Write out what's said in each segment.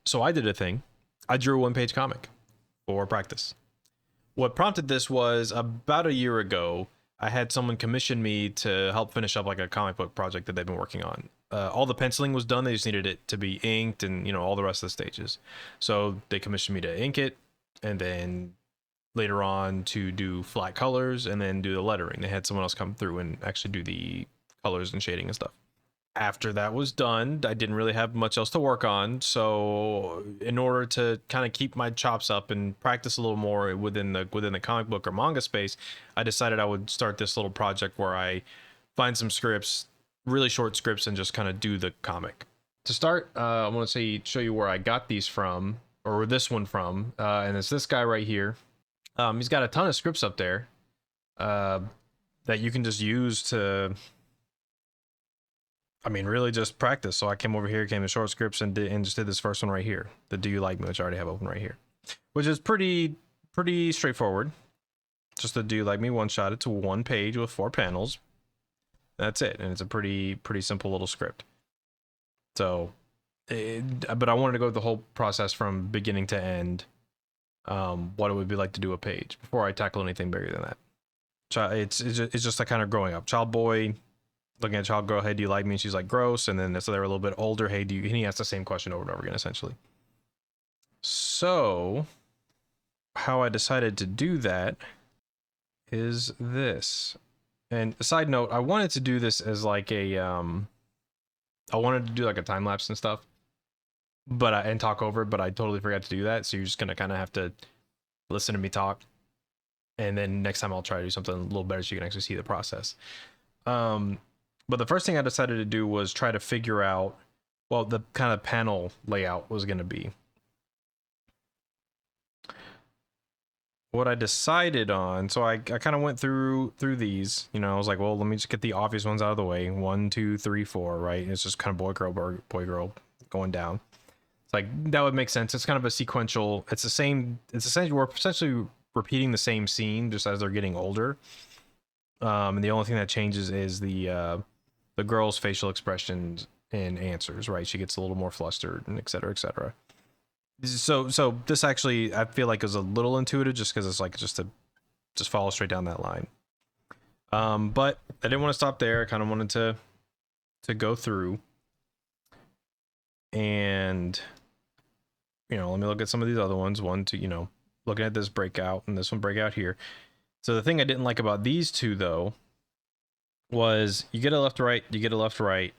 So I did a thing. I drew a one-page comic for practice. What prompted this was about a year ago, I had someone commission me to help finish up like a comic book project that they've been working on. All the penciling was done. They just needed it to be inked and, all the rest of the stages. So they commissioned me to ink it and then later on to do flat colors and then do the lettering. They had someone else come through and actually do the colors and shading and stuff. After that was done, I didn't really have much else to work on. So in order to kind of keep my chops up and practice a little more within the comic book or manga space, I decided I would start this little project where I find some scripts, really short scripts, and just kind of do the comic. To start, I want to show you where I got these from, or this one from, and it's this guy right here. He's got a ton of scripts up there that you can just use to, really just practice. So I came over here, came to short scripts, and just did this first one right here, the Do You Like Me, which I already have open right here, which is pretty straightforward. Just the Do You Like Me one shot. It's one page with 4 panels. That's it, and it's a pretty simple little script. So, but I wanted to go the whole process from beginning to end. What it would be like to do a page before I tackle anything bigger than that. It's just like kind of growing up. Child boy looking at child girl, hey, do you like me? And she's like, gross. And then so they're a little bit older, hey, do you? And he asks the same question over and over again, essentially. So how I decided to do that is this. And a side note, I wanted to do this as like a I wanted to do like a time lapse and stuff, and talk over it, but I totally forgot to do that. So you're just gonna kind of have to listen to me talk, and then next time I'll try to do something a little better so you can actually see the process. But the first thing I decided to do was try to figure out what the kind of panel layout was going to be. What I decided on, so I kind of went through these, I was like, well, let me just get the obvious ones out of the way. 1, 2, 3, 4, right? It's just kind of boy, girl going down. It's like, that would make sense. It's kind of a sequential, we're essentially repeating the same scene just as they're getting older. And the only thing that changes is the girl's facial expressions and answers, right? She gets a little more flustered and et cetera, et cetera. So this actually, I feel like is a little intuitive just because it's like just follow straight down that line. But I didn't want to stop there. I kind of wanted to go through and, let me look at some of these other ones. Looking at this breakout and this one breakout here. So the thing I didn't like about these two though was you get a left right, you get a left right,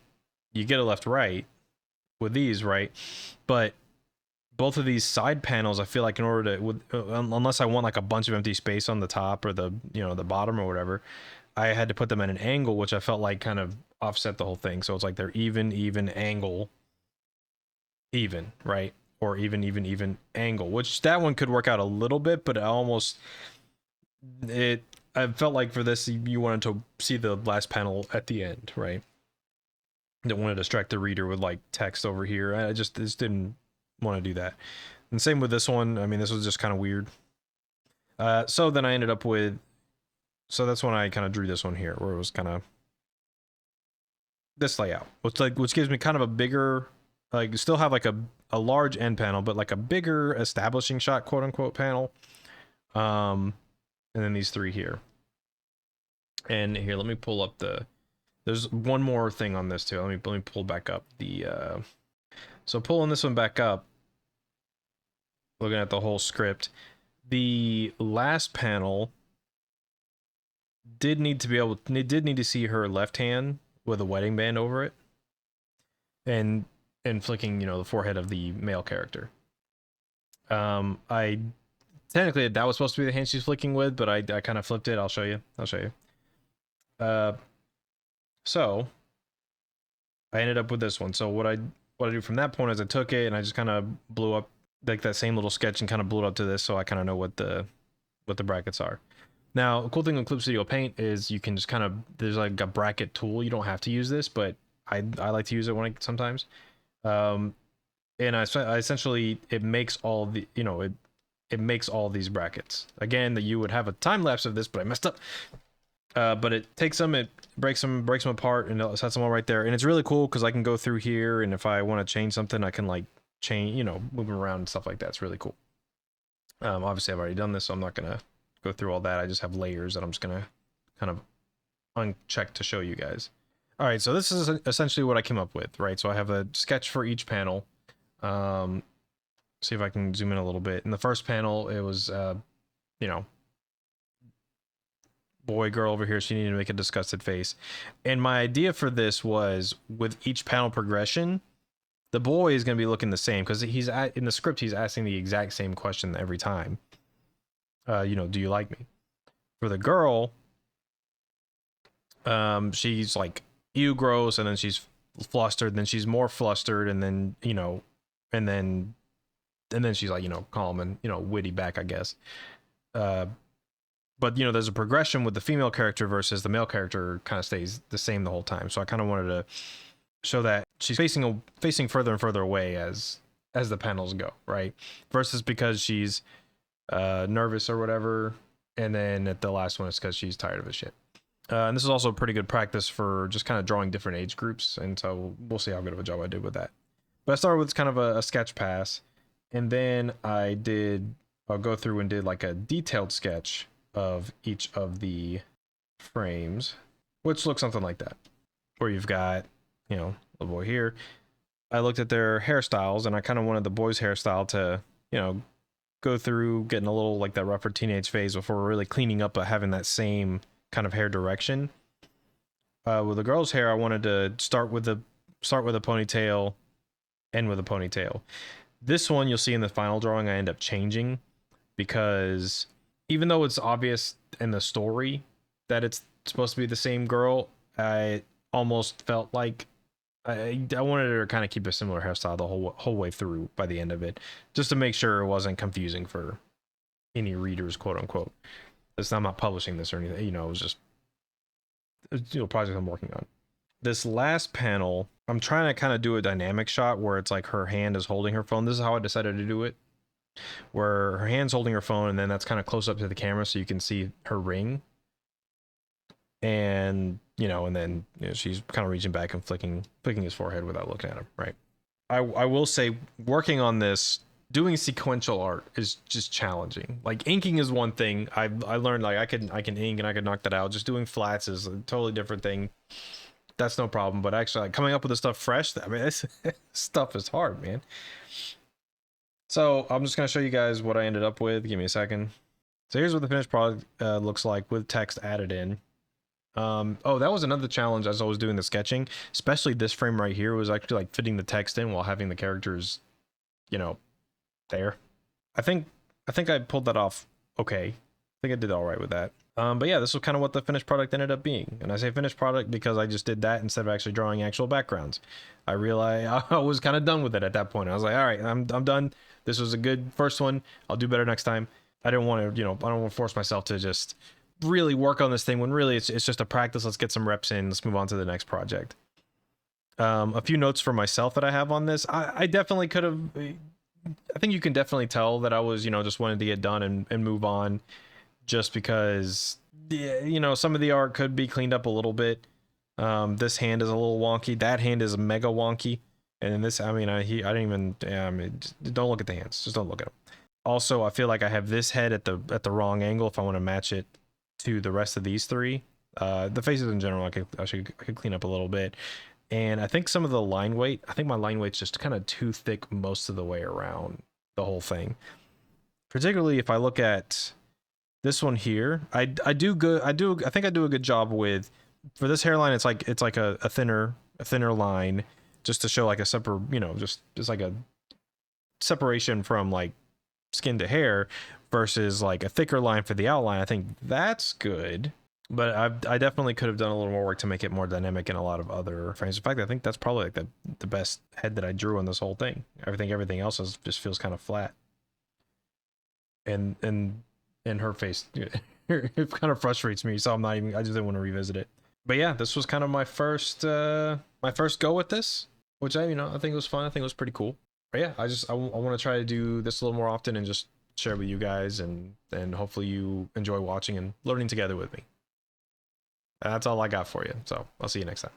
you get a left right with these, right? But both of these side panels, I feel like in order to, unless I want like a bunch of empty space on the top or the the bottom or whatever, I had to put them at an angle, which I felt like kind of offset the whole thing. So it's like they're even angle, even, right? Or even angle, which that one could work out a little bit, but I felt like for this, you wanted to see the last panel at the end, right? Don't want to distract the reader with like text over here. I just didn't want to do that. And same with this one. This was just kind of weird. So then I ended up with, so that's when I kind of drew this one here, where it was kind of this layout, which gives me kind of a bigger, like still have like a large end panel, but like a bigger establishing shot, quote unquote, panel. And then these 3 here. And here, let me pull up there's one more thing on this too. Let me pull back up so pulling this one back up, looking at the whole script, the last panel did need to see her left hand with a wedding band over it and flicking, the forehead of the male character. Technically, that was supposed to be the hand she's flicking with, but I kind of flipped it. I'll show you. So I ended up with this one. So what I do from that point is I took it and I just kind of blew up like that same little sketch and kind of blew it up to this, so I kind of know what the brackets are. Now, a cool thing with Clip Studio Paint is you can just kind of, there's like a bracket tool. You don't have to use this, but I like to use it sometimes. And I essentially, it makes all the, it makes all these brackets. Again, that you would have a time lapse of this, but I messed up. But it takes them, it breaks them apart, and it sets them all right there. And it's really cool because I can go through here, and if I want to change something, I can like change, you know, moving around and stuff like that. It's really cool. Obviously I've already done this, so I'm not gonna go through all that. I just have layers that I'm just gonna kind of uncheck to show you guys. All right, so this is essentially what I came up with, right? So I have a sketch for each panel. See if I can zoom in a little bit. In the first panel, it was, you know, boy, girl over here, she needed to make a disgusted face. And my idea for this was, with each panel progression, the boy is going to be looking the same, because in the script, he's asking the exact same question every time. You know, do you like me? For the girl, she's like, ew, gross, and then she's flustered, then she's more flustered, and then, you know, and then she's like, you know, calm and, you know, witty back, I guess. But, you know, there's a progression with the female character versus the male character kind of stays the same the whole time. So I kind of wanted to show that she's facing further and further away as the panels go, right? Versus because she's nervous or whatever, and then at the last one it's because she's tired of his shit. And this is also a pretty good practice for just kind of drawing different age groups, and so we'll see how good of a job I did with that. But I started with kind of a sketch pass, and then I'll go through and did like a detailed sketch of each of the frames, which looks something like that, where you've got, you know, the boy here. I looked at their hairstyles, and I kind of wanted the boy's hairstyle to, you know, go through getting a little like that rougher teenage phase before we're really cleaning up, having that same kind of hair direction. With the girl's hair, I wanted to start with a ponytail, end with a ponytail. This one, you'll see in the final drawing, I end up changing, because even though it's obvious in the story that it's supposed to be the same girl, I almost felt like I wanted her to kind of keep a similar hairstyle the whole way through by the end of it, just to make sure it wasn't confusing for any readers, quote unquote. I'm not publishing this or anything, you know, it was just, you know, project I'm working on. This last panel, I'm trying to kind of do a dynamic shot where it's like her hand is holding her phone. This is how I decided to do it, where her hand's holding her phone, and then that's kind of close up to the camera so you can see her ring. And, you know, and then, you know, she's kind of reaching back and flicking his forehead without looking at him, right? I will say, working on this, doing sequential art is just challenging. Like, inking is one thing. I learned, like, I can ink and I can knock that out. Just doing flats is a totally different thing. That's no problem. But actually, like, coming up with the stuff fresh, I mean, this stuff is hard, man. So I'm just gonna show you guys what I ended up with. Give me a second. So here's what the finished product looks like with text added in. Oh, that was another challenge as I was doing the sketching, especially this frame right here was actually like fitting the text in while having the characters, you know, there. I think I pulled that off okay. I think I did all right with that. But yeah, this was kind of what the finished product ended up being. And I say finished product because I just did that instead of actually drawing actual backgrounds. I realized I was kind of done with it at that point. I was like, all right, I'm done. This was a good first one. I'll do better next time. I didn't want to, you know, I don't want to force myself to just really work on this thing when really it's just a practice. Let's get some reps in. Let's move on to the next project. A few notes for myself that I have on this. I definitely could have, I think you can definitely tell that I was, you know, just wanted to get done and move on, just because, you know, some of the art could be cleaned up a little bit. This hand is a little wonky. That hand is mega wonky. And in this, I mean, I didn't even, don't look at the hands. Just don't look at them. Also, I feel like I have this head at the wrong angle if I want to match it to the rest of these three. The faces in general, I could clean up a little bit. And I think some of the line weight, I think my line weight's just kind of too thick most of the way around the whole thing. Particularly if I look at this one here, I think I do a good job with, for this hairline, it's like a thinner line, just to show like a separate, you know, just like a separation from like skin to hair, versus like a thicker line for the outline. I think that's good, but I definitely could have done a little more work to make it more dynamic in a lot of other frames. In fact, I think that's probably like the best head that I drew on this whole thing. Everything else just feels kind of flat. And her face, it kind of frustrates me, so I just didn't want to revisit it. But yeah, this was kind of my first go with this, which I think it was fun. I think it was pretty cool. But yeah, I want to try to do this a little more often and just share with you guys, and hopefully you enjoy watching and learning together with me. And that's all I got for you. So I'll see you next time.